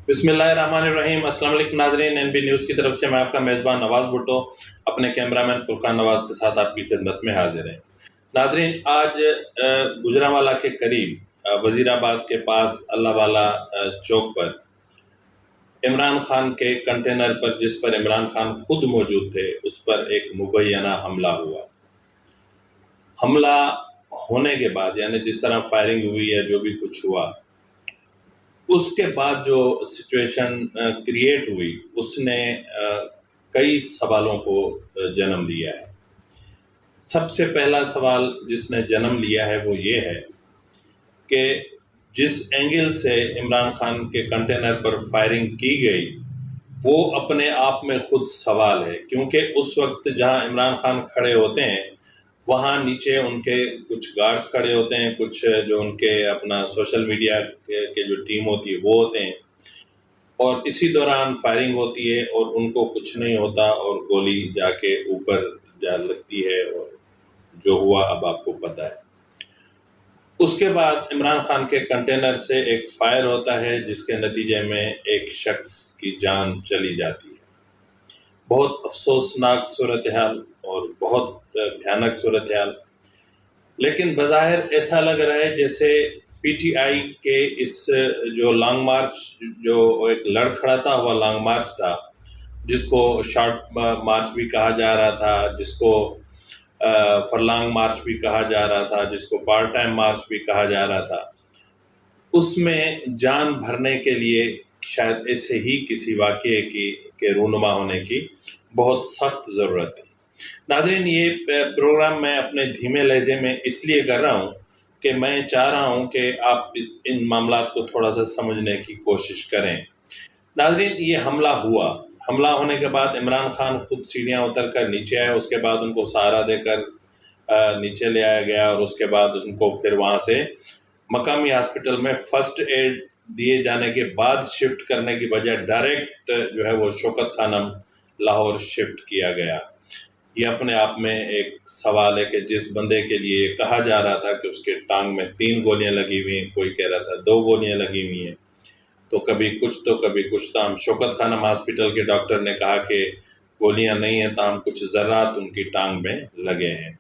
بسم اللہ الرحمن الرحیم۔ السلام علیکم ناظرین، این بی نیوز کی طرف سے میں آپ کا میزبان نواز بھٹو اپنے کیمرامین فرقان نواز کے ساتھ آپ کی خدمت میں حاضر ہیں۔ ناظرین، آج گجرانوالہ کے قریب وزیر آباد کے پاس اللہ والا چوک پر عمران خان کے کنٹینر پر، جس پر عمران خان خود موجود تھے، اس پر ایک مبینہ حملہ ہوا۔ حملہ ہونے کے بعد، یعنی جس طرح فائرنگ ہوئی ہے، جو بھی کچھ ہوا، اس کے بعد جو سچویشن کریٹ ہوئی، اس نے کئی سوالوں کو جنم دیا ہے۔ سب سے پہلا سوال جس نے جنم لیا ہے وہ یہ ہے کہ جس اینگل سے عمران خان کے کنٹینر پر فائرنگ کی گئی، وہ اپنے آپ میں خود سوال ہے، کیونکہ اس وقت جہاں عمران خان کھڑے ہوتے ہیں وہاں نیچے ان کے کچھ گارڈز کھڑے ہوتے ہیں، کچھ جو ان کے اپنا سوشل میڈیا کے جو ٹیم ہوتی ہے وہ ہوتے ہیں، اور اسی دوران فائرنگ ہوتی ہے اور ان کو کچھ نہیں ہوتا اور گولی جا کے اوپر جا لگتی ہے، اور جو ہوا اب آپ کو پتہ ہے۔ اس کے بعد عمران خان کے کنٹینر سے ایک فائر ہوتا ہے، جس کے نتیجے میں ایک شخص کی جان چلی جاتی ہے۔ بہت افسوسناک صورتحال اور بہت بھیانک صورتحال، لیکن بظاہر ایسا لگ رہا ہے جیسے پی ٹی آئی کے اس جو لانگ مارچ، جو ایک لڑ کھڑا ہوا لانگ مارچ تھا، جس کو شارٹ مارچ بھی کہا جا رہا تھا، جس کو فرلانگ مارچ بھی کہا جا رہا تھا، جس کو پارٹ ٹائم مارچ بھی کہا جا رہا تھا، اس میں جان بھرنے کے لیے شاید ایسے ہی کسی واقعے کے رونما ہونے کی بہت سخت ضرورت ہے۔ ناظرین، یہ پروگرام میں اپنے دھیمے لہجے میں اس لیے کر رہا ہوں کہ میں چاہ رہا ہوں کہ آپ ان معاملات کو تھوڑا سا سمجھنے کی کوشش کریں۔ ناظرین، یہ حملہ ہوا، حملہ ہونے کے بعد عمران خان خود سیڑھیاں اتر کر نیچے آئے، اس کے بعد ان کو سہارا دے کر نیچے لے آیا گیا، اور اس کے بعد ان کو پھر وہاں سے مقامی ہاسپٹل میں فرسٹ ایڈ دیے جانے کے بعد شفٹ کرنے کی بجائے ڈائریکٹ جو ہے وہ شوکت خانم لاہور شفٹ کیا گیا۔ یہ اپنے آپ میں ایک سوال ہے کہ جس بندے کے لیے کہا جا رہا تھا کہ اس کے ٹانگ میں 3 گولیاں لگی ہوئی ہیں، کوئی کہہ رہا تھا 2 گولیاں لگی ہوئی ہیں، تو کبھی کچھ تاہم شوکت خانم ہاسپٹل کے ڈاکٹر نے کہا کہ گولیاں نہیں ہیں، تاہم کچھ ذرات ان کی ٹانگ میں لگے ہیں۔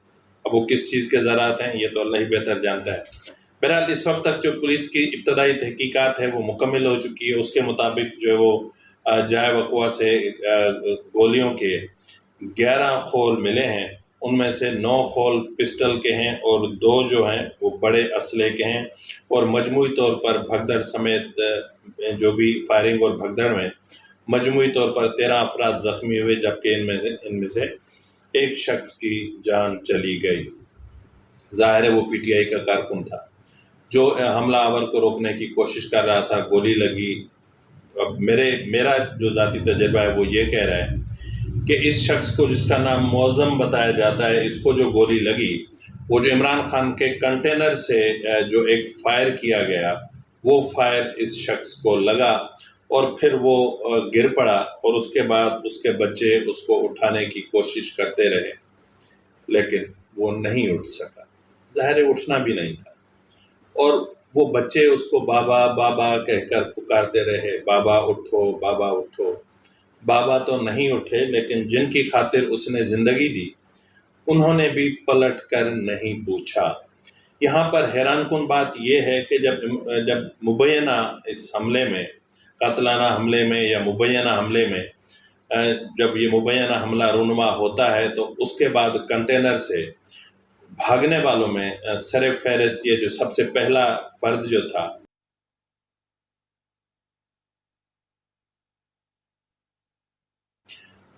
اب وہ کس چیز کے ذرات ہیں یہ تو اللہ ہی بہتر جانتا ہے۔ بہرحال اس وقت تک جو پولیس کی ابتدائی تحقیقات ہے وہ مکمل ہو چکی ہے۔ اس کے مطابق جو ہے وہ جائے وقوع سے گولیوں کے 11 خول ملے ہیں، ان میں سے 9 خول پسٹل کے ہیں اور 2 جو ہیں وہ بڑے اسلحے کے ہیں، اور مجموعی طور پر بھگدڑ سمیت جو بھی فائرنگ اور بھگدڑ میں مجموعی طور پر 13 افراد زخمی ہوئے، جبکہ ان میں سے ایک شخص کی جان چلی گئی۔ ظاہر ہے وہ پی ٹی آئی کا کارکن تھا جو حملہ آور کو روکنے کی کوشش کر رہا تھا، گولی لگی۔ اب میرا جو ذاتی تجربہ ہے وہ یہ کہہ رہا ہے کہ اس شخص کو، جس کا نام معظم بتایا جاتا ہے، اس کو جو گولی لگی، وہ جو عمران خان کے کنٹینر سے جو ایک فائر کیا گیا، وہ فائر اس شخص کو لگا اور پھر وہ گر پڑا، اور اس کے بعد اس کے بچے اس کو اٹھانے کی کوشش کرتے رہے، لیکن وہ نہیں اٹھ سکا۔ ظاہر اٹھنا بھی نہیں تھا، اور وہ بچے اس کو بابا بابا کہہ کر پکارتے رہے، بابا اٹھو، بابا اٹھو۔ بابا تو نہیں اٹھے، لیکن جن کی خاطر اس نے زندگی دی انہوں نے بھی پلٹ کر نہیں پوچھا۔ یہاں پر حیران کن بات یہ ہے کہ جب مبینہ اس حملے میں، قاتلانہ حملے میں یا مبینہ حملے میں، جب یہ مبینہ حملہ رونما ہوتا ہے، تو اس کے بعد کنٹینر سے بھاگنے والوں میں سر فہرست یہ جو سب سے پہلا فرد جو تھا،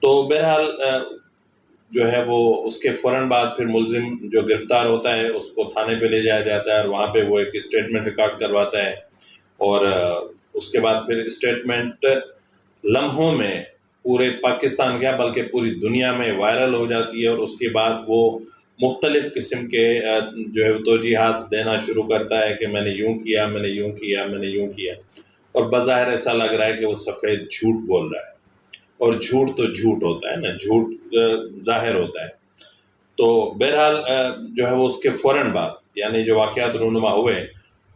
تو بہرحال جو ہے وہ اس کے فوراً بعد پھر ملزم جو گرفتار ہوتا ہے اس کو تھانے پہ لے جایا جاتا ہے، اور وہاں پہ وہ ایک اسٹیٹمنٹ ریکارڈ کرواتا ہے، اور اس کے بعد پھر اسٹیٹمنٹ لمحوں میں پورے پاکستان کیا بلکہ پوری دنیا میں وائرل ہو جاتی ہے، اور اس کے بعد وہ مختلف قسم کے جو ہے توجیحات دینا شروع کرتا ہے کہ میں نے یوں کیا، میں نے یوں کیا، میں نے یوں کیا، اور بظاہر ایسا لگ رہا ہے کہ وہ سفید جھوٹ بول رہا ہے، اور جھوٹ تو جھوٹ ہوتا ہے نا، جھوٹ ظاہر ہوتا ہے۔ تو بہرحال جو ہے وہ اس کے فوراً بعد، یعنی جو واقعات رونما ہوئے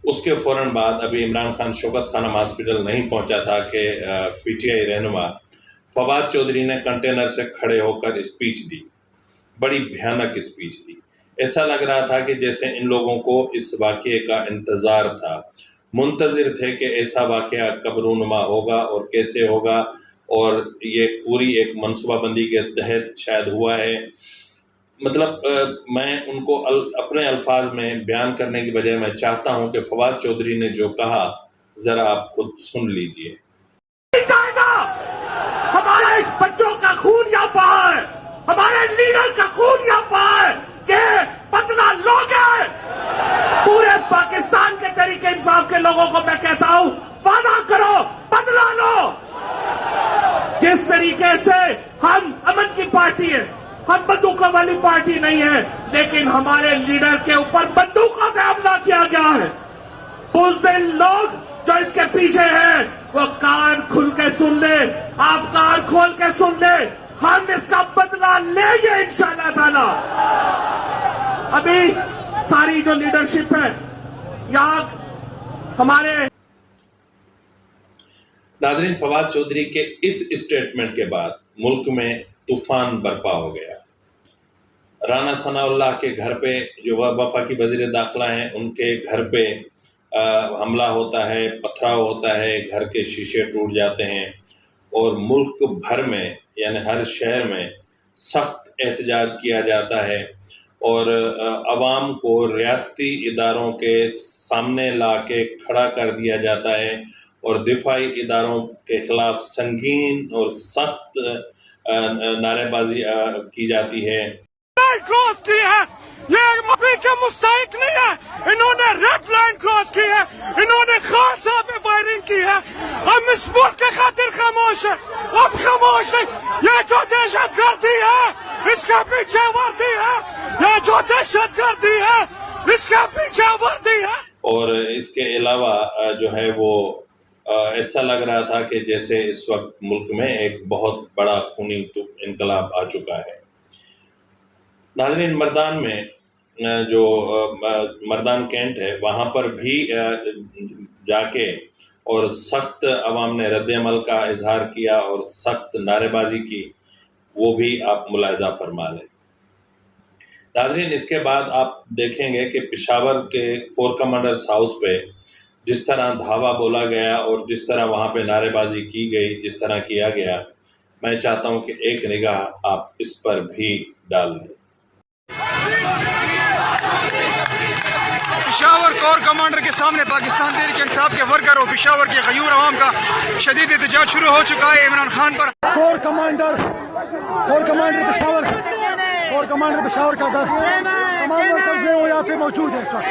اس کے فوراً بعد ابھی عمران خان شوکت خانم ہاسپٹل نہیں پہنچا تھا کہ پی ٹی آئی رہنما فواد چودھری نے کنٹینر سے کھڑے ہو کر اسپیچ دی، بڑی بھیانک اسپیچ دی۔ ایسا لگ رہا تھا کہ جیسے ان لوگوں کو اس واقعے کا انتظار تھا، منتظر تھے کہ ایسا واقعہ کب رونما ہوگا اور کیسے ہوگا، اور یہ پوری ایک منصوبہ بندی کے تحت شاید ہوا ہے۔ مطلب میں ان کو اپنے الفاظ میں بیان کرنے کی بجائے میں چاہتا ہوں کہ فواد چودھری نے جو کہا ذرا آپ خود سن لیجئے۔ ہمارے اس بچوں کا خون یا پائے، ہمارے لیڈر کا خون یا پائے کہ بدلہ لوگے۔ پورے پاکستان کے طریقے انصاف کے لوگوں کو میں کہتا ہوں، وعدہ کرو، بدلہ لو۔ جس طریقے سے ہم امن کی پارٹی ہیں، ہم بندوقوں والی پارٹی نہیں ہے، لیکن ہمارے لیڈر کے اوپر بندوقوں سے حملہ کیا گیا ہے۔ بزدل لوگ جو اس کے پیچھے ہیں وہ کان کھل کے سن لے، آپ کان کھول کے سن لے، ہم اس کا بدلہ لیں گے انشاءاللہ تعالی۔ ابھی ساری جو لیڈرشپ ہے یہاں ہمارے ناظرین، فواد چودھری کے اس اسٹیٹمنٹ کے بعد ملک میں طوفان برپا ہو گیا۔ رانا ثناء اللہ کے گھر پہ جو وفاقی وزیر داخلہ ہیں ان کے گھر پہ حملہ ہوتا ہے، پتھراؤ ہوتا ہے، گھر کے شیشے ٹوٹ جاتے ہیں، اور ملک بھر میں یعنی ہر شہر میں سخت احتجاج کیا جاتا ہے، اور عوام کو ریاستی اداروں کے سامنے لا کے کھڑا کر دیا جاتا ہے، اور دفاعی اداروں کے خلاف سنگین اور سخت نعرے بازی کی جاتی ہے۔ کراس کی ہے، یہ معافی کے مستحق نہیں ہے، انہوں نے ریڈ لائن کراس کی ہے، انہوں نے خان صاحب پہ فائرنگ کی ہے۔ ہم اس ملک کے خاطر خاموش ہیں، ہم خاموش نہیں۔ یہ جو دہشت گردی ہے اس کے پیچھے وردی ہے، یہ جو دہشت گردی ہے اس کے پیچھے وردی ہے۔ اور اس کے علاوہ جو ہے وہ ایسا لگ رہا تھا کہ جیسے اس وقت ملک میں ایک بہت بڑا خونی انقلاب آ چکا ہے۔ ناظرین، مردان میں جو مردان کینٹ ہے وہاں پر بھی جا کے اور سخت عوام نے رد عمل کا اظہار کیا اور سخت نعرے بازی کی، وہ بھی آپ ملاحظہ فرما لیں۔ ناظرین، اس کے بعد آپ دیکھیں گے کہ پشاور کے کور کمانڈرز ہاؤس پہ جس طرح دھاوا بولا گیا اور جس طرح وہاں پہ نعرے بازی کی گئی، جس طرح کیا گیا، میں چاہتا ہوں کہ ایک نگاہ آپ اس پر بھی ڈال دیں۔ پشاور کور کمانڈر کے سامنے پاکستان تحریک انصاف کے ورکر اور پشاور کے غیور عوام کا شدید احتجاج شروع ہو چکا ہے عمران خان پر۔ کور کمانڈر پشاور کا در تمام ورکر جو یہاں پہ موجود ہے سر۔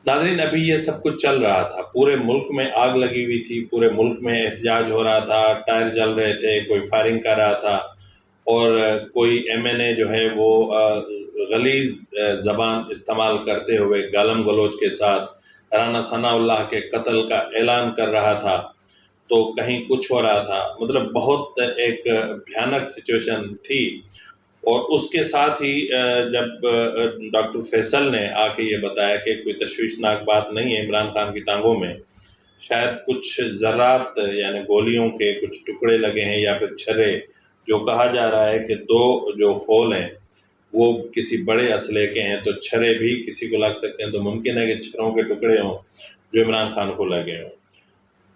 ناظرین، ابھی یہ سب کچھ چل رہا تھا، پورے ملک میں آگ لگی ہوئی تھی، پورے ملک میں احتجاج ہو رہا تھا، ٹائر جل رہے تھے، کوئی فائرنگ کر رہا تھا، اور کوئی ایم این اے جو ہے وہ غلیظ زبان استعمال کرتے ہوئے گالم گلوچ کے ساتھ رانا ثناء اللہ کے قتل کا اعلان کر رہا تھا، تو کہیں کچھ ہو رہا تھا۔ مطلب بہت ایک بھیانک سچویشن تھی، اور اس کے ساتھ ہی جب ڈاکٹر فیصل نے آ کے یہ بتایا کہ کوئی تشویشناک بات نہیں ہے، عمران خان کی ٹانگوں میں شاید کچھ ذرات یعنی گولیوں کے کچھ ٹکڑے لگے ہیں یا پھر چھرے، جو کہا جا رہا ہے کہ 2 جو خول ہیں وہ کسی بڑے اسلحے کے ہیں، تو چھرے بھی کسی کو لگ سکتے ہیں، تو ممکن ہے کہ چھروں کے ٹکڑے ہوں جو عمران خان کو لگے ہوں۔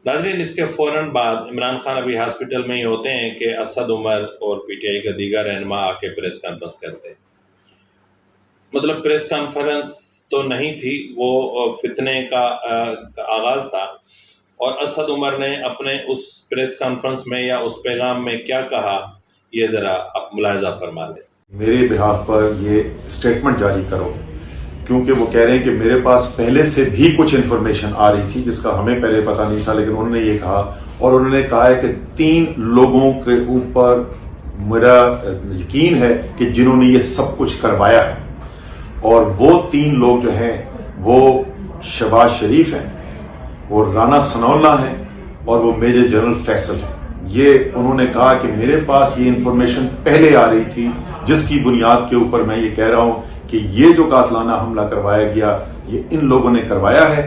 ناظرین، اس کے فوراً بعد عمران خان ابھی ہاسپٹل میں ہی ہوتے ہیں کہ اسد عمر اور پی ٹی آئی کا دیگر رہنما آ کے پریس کانفرنس کرتے ہیں۔ مطلب پریس کانفرنس تو نہیں تھی، وہ فتنے کا آغاز تھا، اور اسد عمر نے اپنے اس پریس کانفرنس میں یا اس پیغام میں کیا کہا، یہ ذرا آپ ملاحظہ فرما لیں۔ میرے بہاف پر یہ اسٹیٹمنٹ جاری کرو، کیونکہ وہ کہہ رہے ہیں کہ میرے پاس پہلے سے بھی کچھ انفارمیشن آ رہی تھی جس کا ہمیں پہلے پتہ نہیں تھا، لیکن انہوں نے یہ کہا، اور انہوں نے کہا ہے کہ 3 لوگوں کے اوپر میرا یقین ہے کہ جنہوں نے یہ سب کچھ کروایا ہے، اور وہ 3 لوگ جو ہیں وہ شہباز شریف ہیں، وہ رانا ثناء اللہ ہیں، اور وہ میجر جنرل فیصل ہیں۔ یہ انہوں نے کہا کہ میرے پاس یہ انفارمیشن پہلے آ رہی تھی، جس کی بنیاد کے اوپر میں یہ کہہ رہا ہوں کہ یہ جو قاتلانہ حملہ کروایا گیا یہ ان لوگوں نے کروایا ہے،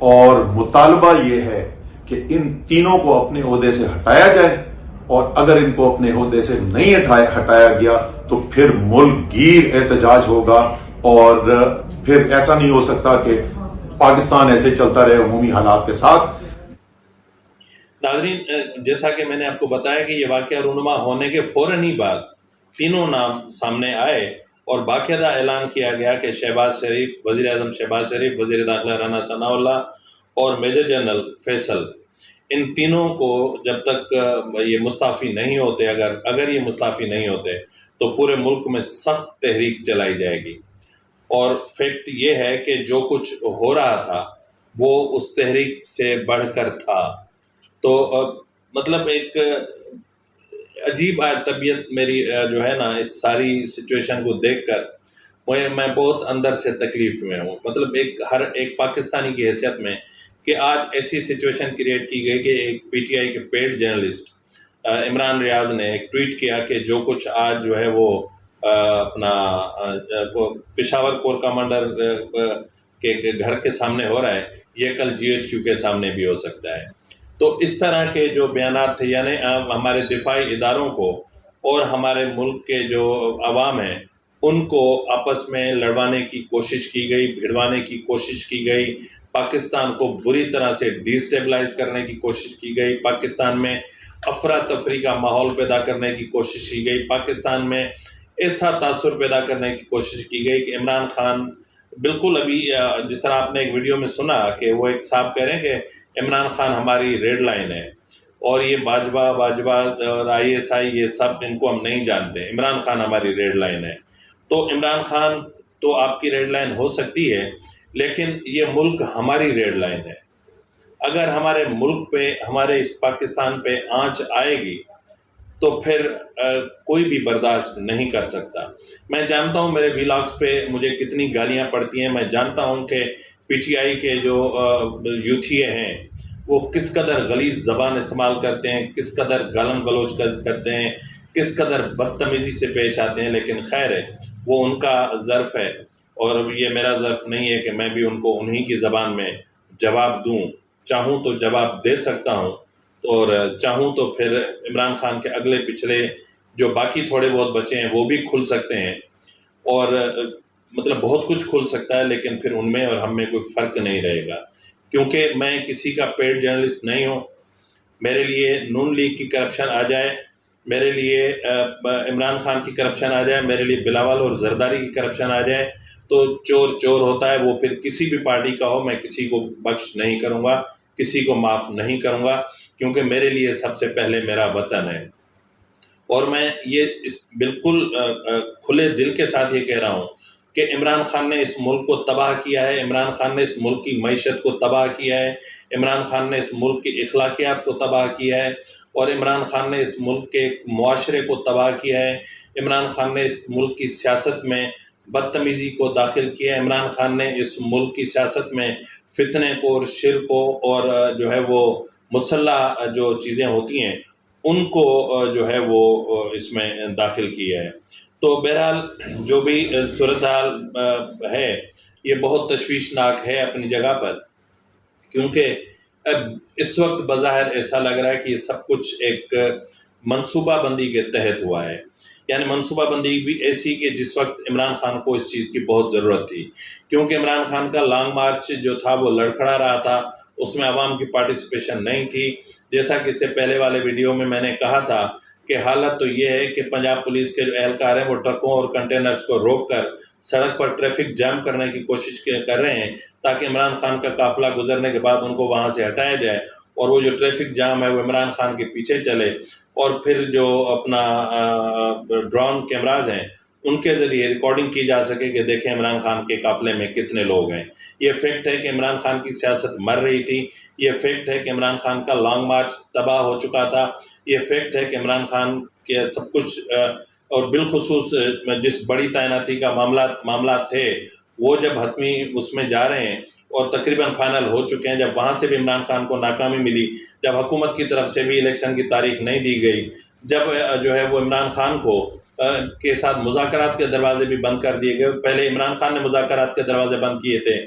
اور مطالبہ یہ ہے کہ ان تینوں کو اپنے عہدے سے ہٹایا جائے، اور اگر ان کو اپنے عہدے سے نہیں ہٹایا گیا تو پھر ملک گیر احتجاج ہوگا، اور پھر ایسا نہیں ہو سکتا کہ پاکستان ایسے چلتا رہے عمومی حالات کے ساتھ۔ ناظرین، جیسا کہ میں نے آپ کو بتایا کہ یہ واقعہ رونما ہونے کے فوراً ہی بعد تینوں نام سامنے آئے اور باقاعدہ اعلان کیا گیا کہ شہباز شریف، وزیر اعظم شہباز شریف، وزیر داخلہ رانا ثناء اللہ اور میجر جنرل فیصل، ان تینوں کو جب تک یہ مستعفی نہیں ہوتے، اگر یہ مستعفی نہیں ہوتے تو پورے ملک میں سخت تحریک چلائی جائے گی۔ اور فیکٹ یہ ہے کہ جو کچھ ہو رہا تھا وہ اس تحریک سے بڑھ کر تھا۔ تو مطلب ایک عجیب طبیعت میری جو ہے نا اس ساری سچویشن کو دیکھ کر میں بہت اندر سے تکلیف میں ہوں، مطلب ہر ایک پاکستانی کی حیثیت میں، کہ آج ایسی سچویشن کریٹ کی گئی کہ ایک پی ٹی آئی کے پیڈ جرنلسٹ عمران ریاض نے ایک ٹویٹ کیا کہ جو کچھ آج جو ہے وہ اپنا پشاور کور کمانڈر کے گھر کے سامنے ہو رہا ہے، یہ کل جی ایچ کیو کے سامنے بھی ہو سکتا ہے۔ تو اس طرح کے جو بیانات تھے، یعنی ہمارے دفاعی اداروں کو اور ہمارے ملک کے جو عوام ہیں ان کو آپس میں لڑوانے کی کوشش کی گئی، بھیڑوانے کی کوشش کی گئی، پاکستان کو بری طرح سے ڈی اسٹیبلائز کرنے کی کوشش کی گئی، پاکستان میں افراتفری کا ماحول پیدا کرنے کی کوشش کی گئی، پاکستان میں ایسا تاثر پیدا کرنے کی کوشش کی گئی کہ عمران خان بالکل ابھی جس طرح آپ نے ایک ویڈیو میں سنا کہ وہ ایک صاحب کہہ رہے ہیں کہ عمران خان ہماری ریڈ لائن ہے، اور یہ باجوہ اور آئی ایس آئی یہ سب ان کو ہم نہیں جانتے، عمران خان ہماری ریڈ لائن ہے۔ تو عمران خان تو آپ کی ریڈ لائن ہو سکتی ہے، لیکن یہ ملک ہماری ریڈ لائن ہے۔ اگر ہمارے ملک پہ، ہمارے اس پاکستان پہ آنچ آئے گی تو پھر کوئی بھی برداشت نہیں کر سکتا۔ میں جانتا ہوں میرے ویلاگز پہ مجھے کتنی گالیاں پڑتی ہیں، میں جانتا ہوں کہ پی ٹی آئی کے جو یوتھیے ہیں وہ کس قدر غلیظ زبان استعمال کرتے ہیں، کس قدر گالم گلوچ کرتے ہیں، کس قدر بدتمیزی سے پیش آتے ہیں، لیکن خیر ہے، وہ ان کا ظرف ہے اور یہ میرا ظرف نہیں ہے کہ میں بھی ان کو انہی کی زبان میں جواب دوں۔ چاہوں تو جواب دے سکتا ہوں، اور چاہوں تو پھر عمران خان کے اگلے پچھلے جو باقی تھوڑے بہت بچے ہیں وہ بھی کھل سکتے ہیں، اور مطلب بہت کچھ کھل سکتا ہے، لیکن پھر ان میں اور ہم میں کوئی فرق نہیں رہے گا، کیونکہ میں کسی کا پیڈ جرنلسٹ نہیں ہوں۔ میرے لیے نون لیگ کی کرپشن آ جائے، میرے لیے عمران خان کی کرپشن آ جائے، میرے لیے بلاول اور زرداری کی کرپشن آ جائے تو چور چور ہوتا ہے، وہ پھر کسی بھی پارٹی کا ہو، میں کسی کو بخش نہیں کروں گا، کسی کو معاف نہیں کروں گا، کیونکہ میرے لیے سب سے پہلے میرا وطن ہے۔ اور میں یہ بالکل کھلے دل کے ساتھ یہ کہہ رہا ہوں کہ عمران خان نے اس ملک کو تباہ کیا ہے، عمران خان نے اس ملک کی معیشت کو تباہ کیا ہے، عمران خان نے اس ملک کی اخلاقیات کو تباہ کیا ہے، اور عمران خان نے اس ملک کے معاشرے کو تباہ کیا ہے، عمران خان نے اس ملک کی سیاست میں بدتمیزی کو داخل کیا ہے، عمران خان نے اس ملک کی سیاست میں فتنے کو اور شر کو اور جو ہے وہ مسلح جو چیزیں ہوتی ہیں ان کو جو ہے وہ اس میں داخل کیا ہے۔ تو بہرحال جو بھی صورتحال ہے یہ بہت تشویشناک ہے اپنی جگہ پر، کیونکہ اب اس وقت بظاہر ایسا لگ رہا ہے کہ یہ سب کچھ ایک منصوبہ بندی کے تحت ہوا ہے، یعنی منصوبہ بندی بھی ایسی کہ جس وقت عمران خان کو اس چیز کی بہت ضرورت تھی، کیونکہ عمران خان کا لانگ مارچ جو تھا وہ لڑکھڑا رہا تھا، اس میں عوام کی پارٹیسپیشن نہیں تھی۔ جیسا کہ اس سے پہلے والے ویڈیو میں نے کہا تھا کہ حالت تو یہ ہے کہ پنجاب پولیس کے جو اہلکار ہیں وہ ٹرکوں اور کنٹینرز کو روک کر سڑک پر ٹریفک جام کرنے کی کوشش کر رہے ہیں تاکہ عمران خان کا قافلہ گزرنے کے بعد ان کو وہاں سے ہٹایا جائے، اور وہ جو ٹریفک جام ہے وہ عمران خان کے پیچھے چلے، اور پھر جو اپنا ڈرون کیمراز ہیں ان کے ذریعے ریکارڈنگ کی جا سکے کہ دیکھیں عمران خان کے قافلے میں کتنے لوگ ہیں۔ یہ فیکٹ ہے کہ عمران خان کی سیاست مر رہی تھی، یہ فیکٹ ہے کہ عمران خان کا لانگ مارچ تباہ ہو چکا تھا، یہ فیکٹ ہے کہ عمران خان کے سب کچھ اور بالخصوص جس بڑی تعیناتی کا معاملات تھے وہ جب حتمی اس میں جا رہے ہیں اور تقریباً فائنل ہو چکے ہیں. جب وہاں سے بھی عمران خان کو ناکامی ملی، جب حکومت کی طرف سے بھی الیکشن کی تاریخ نہیں دی گئی، جب جو ہے وہ عمران خان کو کے ساتھ مذاکرات کے دروازے بھی بند کر دیے گئے. پہلے عمران خان نے مذاکرات کے دروازے بند کیے تھے،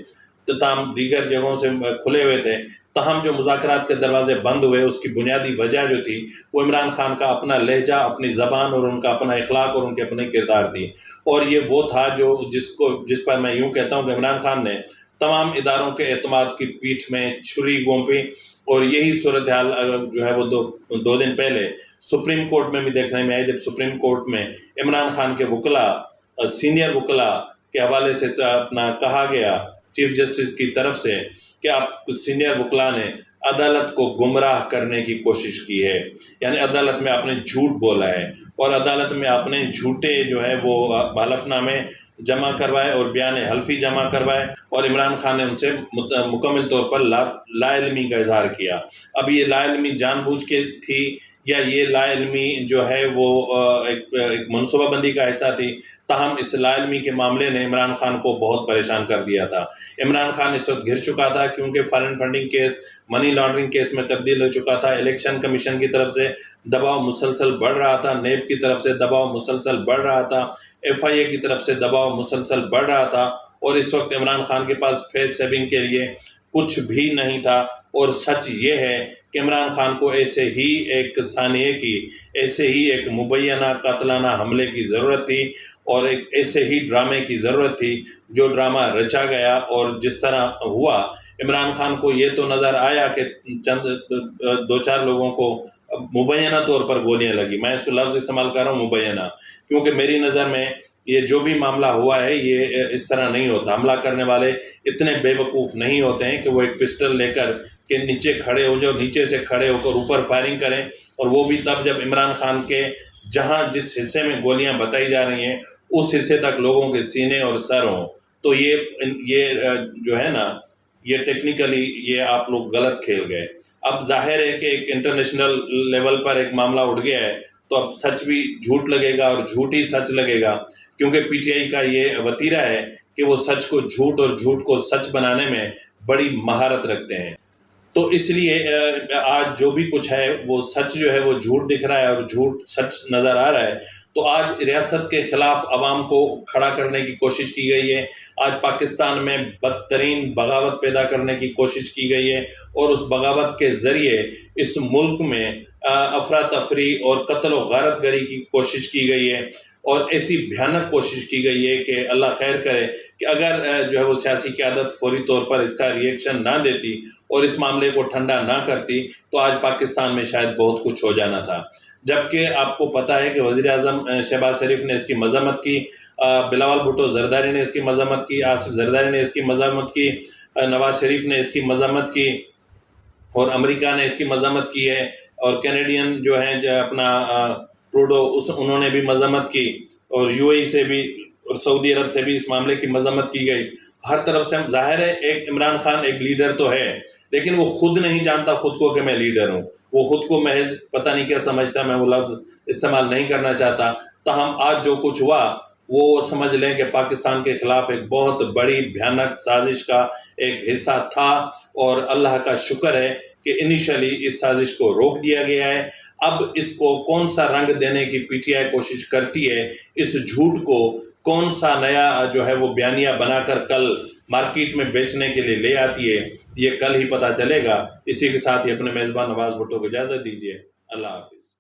تاہم دیگر جگہوں سے کھلے ہوئے تھے. تاہم جو مذاکرات کے دروازے بند ہوئے، اس کی بنیادی وجہ جو تھی وہ عمران خان کا اپنا لہجہ، اپنی زبان اور ان کا اپنا اخلاق اور ان کے اپنے کردار تھی. اور یہ وہ تھا جو جس پر میں یوں کہتا ہوں کہ عمران خان نے تمام اداروں کے اعتماد کی پیٹھ میں چھری گھونپی. اور یہی صورتحال جو ہے وہ دو دن پہلے سپریم کورٹ میں بھی دیکھنے میں آئی، جب سپریم کورٹ میں عمران خان کے وکلاء، سینئر وکلاء کے حوالے سے اپنا کہا گیا چیف جسٹس کی طرف سے کہ آپ سینئر وکلاء نے عدالت کو گمراہ کرنے کی کوشش کی ہے، یعنی عدالت میں آپ نے جھوٹ بولا ہے اور عدالت میں آپ نے جھوٹے جو ہے وہ حلف نامے جمع کروائے اور بیان حلفی جمع کروائے، اور عمران خان نے ان سے مکمل طور پر لا علمی کا اظہار کیا. اب یہ لا علمی جان بوجھ کے تھی یا یہ لا علمی جو ہے وہ ایک منصوبہ بندی کا حصہ تھی، تاہم اس لا علمی کے معاملے نے عمران خان کو بہت پریشان کر دیا تھا. عمران خان اس وقت گر چکا تھا کیونکہ foreign funding case money laundering case میں تبدیل ہو چکا تھا. الیکشن کمیشن کی طرف سے دباؤ مسلسل بڑھ رہا تھا، نیب کی طرف سے دباؤ مسلسل بڑھ رہا تھا، FIA کی طرف سے دباؤ مسلسل بڑھ رہا تھا، اور اس وقت عمران خان کے پاس فیس سیونگ کے لیے کچھ بھی نہیں تھا. اور سچ یہ ہے کہ عمران خان کو ایسے ہی ایک ثانیے کی، ایسے ہی ایک مبینہ قاتلانہ حملے کی ضرورت تھی اور ایک ایسے ہی ڈرامے کی ضرورت تھی جو ڈرامہ رچا گیا. اور جس طرح ہوا، عمران خان کو یہ تو نظر آیا کہ چند دو چار لوگوں کو مبینہ طور پر گولیاں لگی. میں اس کو لفظ استعمال کر رہا ہوں مبینہ، کیونکہ میری نظر میں یہ جو بھی معاملہ ہوا ہے یہ اس طرح نہیں ہوتا. حملہ کرنے والے اتنے بے وقوف نہیں ہوتے ہیں کہ وہ ایک پسٹل لے کر کہ نیچے کھڑے ہو جاؤ، نیچے سے کھڑے ہو کر اوپر فائرنگ کریں، اور وہ بھی تب جب عمران خان کے جہاں جس حصے میں گولیاں بتائی جا رہی ہیں اس حصے تک لوگوں کے سینے اور سر ہوں. تو یہ جو ہے نا، یہ ٹیکنیکلی یہ آپ لوگ غلط کھیل گئے. اب ظاہر ہے کہ ایک انٹرنیشنل لیول پر ایک معاملہ اٹھ گیا ہے، تو اب سچ بھی جھوٹ لگے گا اور جھوٹ ہی سچ لگے گا، کیونکہ PTI کا یہ وتیرہ ہے کہ وہ سچ کو جھوٹ اور جھوٹ کو سچ بنانے میں بڑی مہارت رکھتے ہیں. تو اس لیے آج جو بھی کچھ ہے وہ سچ جو ہے وہ جھوٹ دکھ رہا ہے اور جھوٹ سچ نظر آ رہا ہے. تو آج ریاست کے خلاف عوام کو کھڑا کرنے کی کوشش کی گئی ہے. آج پاکستان میں بدترین بغاوت پیدا کرنے کی کوشش کی گئی ہے، اور اس بغاوت کے ذریعے اس ملک میں افراتفری اور قتل و غارت گری کی کوشش کی گئی ہے. اور ایسی بھیانک کوشش کی گئی ہے کہ اللہ خیر کرے کہ اگر جو ہے وہ سیاسی قیادت فوری طور پر اس کا ریئیکشن نہ دیتی اور اس معاملے کو ٹھنڈا نہ کرتی تو آج پاکستان میں شاید بہت کچھ ہو جانا تھا. جبکہ آپ کو پتہ ہے کہ وزیر اعظم شہباز شریف نے اس کی مذمت کی، بلاول بھٹو زرداری نے اس کی مذمت کی، آصف زرداری نے اس کی مذمت کی، نواز شریف نے اس کی مذمت کی، اور امریکہ نے اس کی مذمت کی ہے، اور کینیڈین جو ہیں اپنا ٹروڈو انہوں نے بھی مذمت کی، اور UAE سے بھی اور سعودی عرب سے بھی اس معاملے کی مذمت کی گئی. ہر طرف سے ظاہر ہے ایک عمران خان ایک لیڈر تو ہے، لیکن وہ خود نہیں جانتا خود کو کہ میں لیڈر ہوں. وہ خود کو محض پتہ نہیں کیا سمجھتا، میں وہ لفظ استعمال نہیں کرنا چاہتا. تاہم آج جو کچھ ہوا وہ سمجھ لیں کہ پاکستان کے خلاف ایک بہت بڑی بھیانک سازش کا ایک حصہ تھا، اور اللہ کا شکر ہے کہ انیشلی اس سازش کو روک دیا گیا ہے. اب اس کو کون سا رنگ دینے کی PTI کوشش کرتی ہے، اس جھوٹ کو کون سا نیا جو ہے وہ بیانیہ بنا کر کل مارکیٹ میں بیچنے کے لیے لے آتی ہے، یہ کل ہی پتہ چلے گا. اسی کے ساتھ ہی اپنے میزبان نواز بھٹو کو اجازت دیجیے. اللہ حافظ.